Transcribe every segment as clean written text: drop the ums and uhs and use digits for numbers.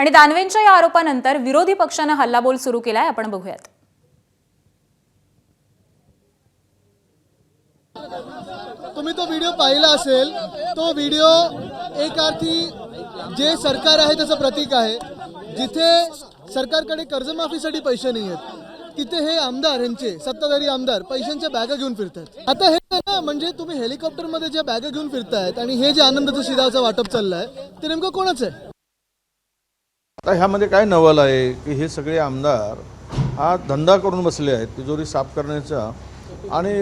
आणि दानवेंच्या या आरोपानंतर विरोधी पक्षाने हल्लाबोल सुरू केलाय, आपण बघूयात। तुम्ही तो व्हिडिओ पाहिला असेल, तो व्हिडिओ एक अर्थी जे सरकार आहे त्याचं प्रतीक आहे। जिथे सरकारकडे कर्जमाफीसाठी पैसे नाही आहेत तिथे हे आमदार, यांचे सत्ताधारी आमदार पैशांच्या बॅगा घेऊन फिरतात। आता हे ना, म्हणजे तुम्ही हेलिकॉप्टरमध्ये ज्या बॅगा घेऊन फिरतायत आणि हे जे आनंदाचं शिधाचं वाटप चाललंय ते नेमकं कोणाचं आहे? आता ह्यामध्ये काय नवल आहे की हे सगळे आमदार हा धंदा करून बसले आहेत तिजोरी साफ करण्याचा। आणि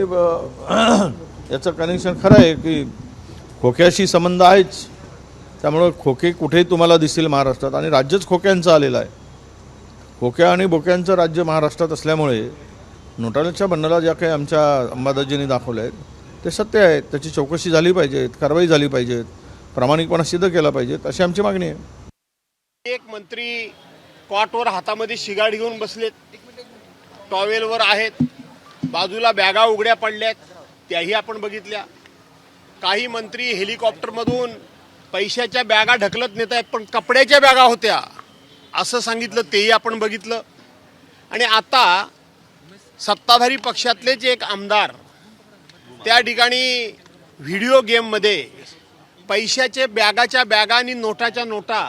याचं कनेक्शन खरं आहे की खोक्याशी संबंध आहेच, त्यामुळे खोके कुठेही तुम्हाला दिसतील महाराष्ट्रात, आणि राज्यच खोक्यांचं आलेलं आहे। खोक्या आणि बोक्यांचं राज्य महाराष्ट्रात असल्यामुळे नोटाच्या बंडला ज्या काही आमच्या अंबादाजींनी दाखवले आहेत ते सत्य आहेत, त्याची चौकशी झाली पाहिजे, कारवाई झाली पाहिजे, प्रामाणिकपणा सिद्ध केला पाहिजे, अशी आमची मागणी आहे। एक मंत्री कॉटवर हातामध्ये शिगाड घेऊन बसलेत, टॉवेलवर आहेत, बाजूला बॅगा उघड्या पडल्यात त्याही आपण बघितल्या। काही मंत्री हेलिकॉप्टरमधून पैशाच्या बॅगा ढकलत नेत आहेत, पण कपड्याच्या बॅगा होत्या असं सांगितलं, तेही आपण बघितलं। आणि आता सत्ताधारी पक्षातलेच एक आमदार त्या ठिकाणी व्हिडिओ गेममध्ये पैशाचे बॅगाच्या बॅगा आणि नोटाच्या नोटा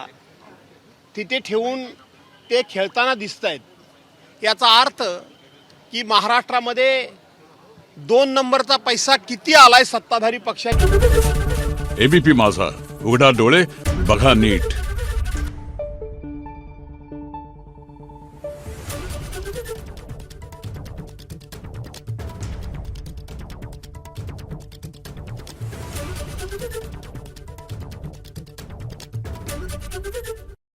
तिथे ठेवून ते खेळताना दिसत आहेत। याचा अर्थ की महाराष्ट्रामध्ये 2 नंबरचा पैसा किती आलाय सत्ताधारी पक्षात। एबीपी माझा, उघडा डोळे बघा नीट।